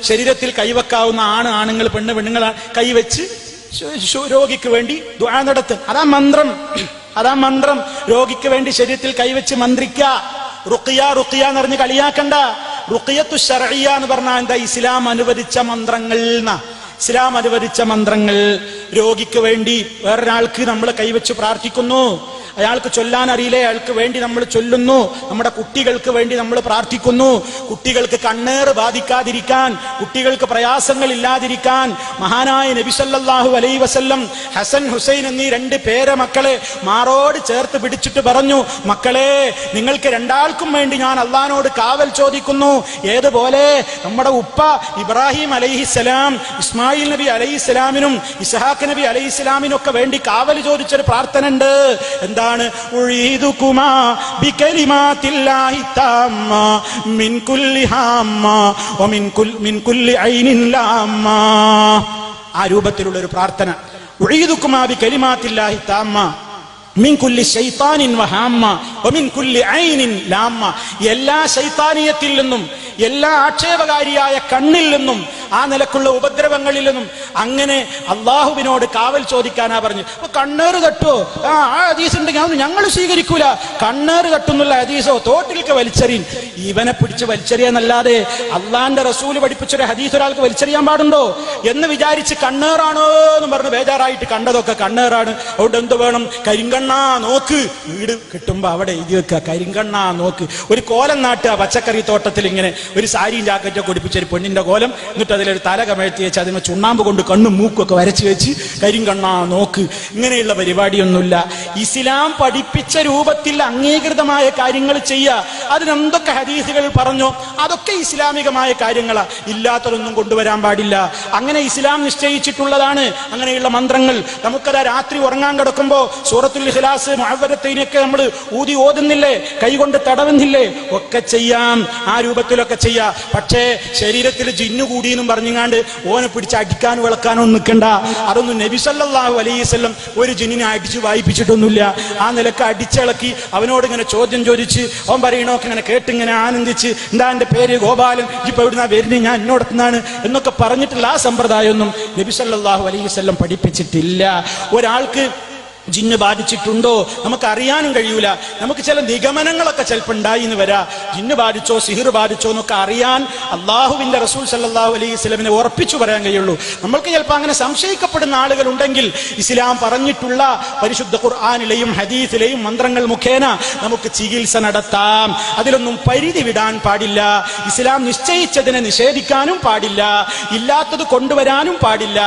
ശരീരത്തിൽ കൈവെക്കാവുന്ന ആണുങ്ങൾ പെണ്ണുങ്ങൾ കൈവച്ച് രോഗിക്ക് വേണ്ടി ദുആ നടത്തും. അതാ മന്ത്രം. രോഗിക്ക് വേണ്ടി ശരീരത്തിൽ കൈവച്ച് മന്ത്രിക്ക. റുഖിയ എന്ന് പറഞ്ഞ് കളിയാക്കണ്ട. റുഖിയത്തു ശർഇയ്യ എന്ന് പറഞ്ഞാൽ എന്താ? ഇസ്ലാം അനുവദിച്ച മന്ത്രങ്ങൾ. രോഗിക്ക് വേണ്ടി വേറൊരാൾക്ക് നമ്മൾ കൈവച്ച് പ്രാർത്ഥിക്കുന്നു. അയാൾക്ക് ചൊല്ലാൻ അറിയില്ലേ, അയാൾക്ക് വേണ്ടി നമ്മൾ ചൊല്ലുന്നു. നമ്മുടെ കുട്ടികൾക്ക് വേണ്ടി നമ്മൾ പ്രാർത്ഥിക്കുന്നു. കുട്ടികൾക്ക് കണ്ണേറ് ബാധിക്കാതിരിക്കാൻ, കുട്ടികൾക്ക് പ്രയാസങ്ങൾ ഇല്ലാതിരിക്കാൻ മഹാനായ നബി സല്ലല്ലാഹു അലൈഹി വസല്ലം ഹസൻ ഹുസൈൻ എന്നീ 2 പേരമക്കളെ മാറോട് ചേർത്ത് പിടിച്ചിട്ട് പറഞ്ഞു, മക്കളെ നിങ്ങൾക്ക് രണ്ടാൾക്കും വേണ്ടി ഞാൻ അള്ളാഹിനോട് കാവൽ ചോദിക്കുന്നു. ഏതുപോലെ നമ്മുടെ ഉപ്പ ഇബ്രാഹിം അലൈഹിസ്സലാം ഇസ്മായിൽ നബി അലൈഹിസ്സലാമിനും ഇസ്ഹാഖ് നബി അലൈഹിസ്സലാമിനും ഒക്കെ വേണ്ടി കാവൽ ചോദിച്ചൊരു പ്രാർത്ഥന ഉണ്ട്. എന്താണ്? ഉഈദുകുമാ ബികലിമാത്തില്ലാഹി തമ്മ മിൻ കുല്ലി ഹമ്മ വമിൻ കുല്ലി ഐനിൻ ലാമ്മ. ആ രൂപത്തിലുള്ള ഒരു പ്രാർത്ഥന. ഉഈദുകുമാ ബികലിമാത്തില്ലാഹി തമ്മ മിൻ കുല്ലി ശൈത്താനിൻ വഹാമ്മ വമിൻ കുല്ലി ഐനിൻ ലാമ്മ. എല്ലാ ശൈത്താനിയത്തിൽ നിന്നും, എല്ലാ ആക്ഷേപകാരിയായ കണ്ണിൽ നിന്നും, ആ നിലക്കുള്ള ഉപദ്രവങ്ങളിൽ നിന്നും അങ്ങനെ അള്ളാഹുവിനോട് കാവൽ ചോദിക്കാനാ പറഞ്ഞു. അപ്പൊ കണ്ണേറ് തട്ടോ ആ ഹദീസ് ഉണ്ടെങ്കിൽ അതൊന്നും ഞങ്ങൾ സ്വീകരിക്കൂല. കണ്ണേറ് തട്ടുന്നുള്ള ഹദീസോ തോട്ടിലേക്ക് വലിച്ചെറിയും. ഇവനെ പിടിച്ച് വലിച്ചെറിയാന്നല്ലാതെ അള്ളാന്റെ റസൂല് പഠിപ്പിച്ചൊരു ഹദീസ് ഒരാൾക്ക് വലിച്ചെറിയാൻ പാടുണ്ടോ എന്ന് വിചാരിച്ച് കണ്ണേറാണോ എന്ന് പറഞ്ഞ് ബേജാറായിട്ട് കണ്ടതൊക്കെ കണ്ണേറാണ്. അതുകൊണ്ട് എന്ത് വേണം? കരിങ്കണ്ണാ നോക്ക്. വീട് കിട്ടുമ്പോ അവിടെ എഴുതി വെക്കുക, കരിങ്കണ്ണാ നോക്ക്. ഒരു കോലം നാട്ടുക പച്ചക്കറി തോട്ടത്തിൽ, ഇങ്ങനെ ഒരു സാരിയും ജാക്കറ്റൊക്കെ ഒടിപ്പിച്ച ഒരു പെണ്ണിന്റെ കോലം, എന്നിട്ട് അതിലൊരു തല കമഴ്ത്തി വെച്ച് അതിന് ചുണ്ണാമ്പ് കൊണ്ട് കണ്ണും മൂക്കൊക്കെ വരച്ചു വെച്ച് കരിങ്കണ്ണാ നോക്ക്. ഇങ്ങനെയുള്ള പരിപാടിയൊന്നുമില്ല. ഇസ്ലാം പഠിപ്പിച്ച രൂപത്തിൽ അംഗീകൃതമായ കാര്യങ്ങൾ ചെയ്യുക. അതിനെന്തൊക്കെ ഹദീസുകൾ പറഞ്ഞോ അതൊക്കെ ഇസ്ലാമികമായ കാര്യങ്ങളാ. ഇല്ലാത്തതൊന്നും കൊണ്ടുവരാൻ പാടില്ല. അങ്ങനെ ഇസ്ലാം നിശ്ചയിച്ചിട്ടുള്ളതാണ് അങ്ങനെയുള്ള മന്ത്രങ്ങൾ. നമുക്കതാ രാത്രി ഉറങ്ങാൻ കിടക്കുമ്പോ സൂറത്തുൽ ഇഖ്ലാസ് മുഅവ്വദത്തൈനൊക്കെ നമ്മൾ ഓതുന്നില്ലേ, കൈകൊണ്ട് തടവുന്നില്ലേ? ഒക്കെ ചെയ്യാം, ആ രൂപത്തിലൊക്കെ ചെയ്യാം. പക്ഷേ ശരീരത്തിൽ ജിന്നു കൂടിയെന്നും പറഞ്ഞുങ്ങാണ്ട് ഓനെ പിടിച്ച് അടിക്കാനോ വിളക്കാനോ നിൽക്കണ്ട. അതൊന്നും നബി സല്ലല്ലാഹു അലൈഹി വസല്ലം ഒരു ജിന്നിനെ അടിച്ചു വായിപ്പിച്ചിട്ടൊന്നുമില്ല. ആ നിലക്ക് അടിച്ചിളക്കി അവനോട് ഇങ്ങനെ ചോദ്യം ചോദിച്ച് അവൻ പറയണോക്കെ ഇങ്ങനെ കേട്ടിങ്ങനെ ആനന്ദിച്ച്, എന്താ എന്റെ പേര് ഗോപാലൻ, ഇപ്പൊ എവിടുന്നാ വരുന്നത്, ഞാൻ എന്നോടത്തുനിന്നാണ് എന്നൊക്കെ പറഞ്ഞിട്ടുള്ള ആ സമ്പ്രദായമൊന്നും നബി സല്ലല്ലാഹു അലൈഹി വസല്ലം പഠിപ്പിച്ചിട്ടില്ല. ഒരാൾക്ക് ജിന്ന് ബാധിച്ചിട്ടുണ്ടോ നമുക്ക് അറിയാനും കഴിയൂല. നമുക്ക് ചില നിഗമനങ്ങളൊക്കെ ചിലപ്പോൾ ഉണ്ടായി എന്ന് വരാ. ജിന്ന് ബാധിച്ചോ സിഹിർ ബാധിച്ചോ എന്നൊക്കെ അറിയാൻ അള്ളാഹുവിന്റെ റസൂൽ സല്ലല്ലാഹു അലൈഹി വസല്ലമിനെ ഉറപ്പിച്ചു പറയാൻ കഴിയുള്ളൂ. നമ്മൾക്ക് ചിലപ്പോൾ അങ്ങനെ സംശയിക്കപ്പെടുന്ന ആളുകൾ ഉണ്ടെങ്കിൽ ഇസ്ലാം പറഞ്ഞിട്ടുള്ള പരിശുദ്ധ ഖുർആനിലെയും ഹദീസിലെയും മന്ത്രങ്ങൾ മുഖേന നമുക്ക് ചികിത്സ നടത്താം. അതിലൊന്നും പരിധി വിടാൻ പാടില്ല. ഇസ്ലാം നിശ്ചയിച്ചതിനെ നിഷേധിക്കാനും പാടില്ല, ഇല്ലാത്തത് കൊണ്ടുവരാനും പാടില്ല.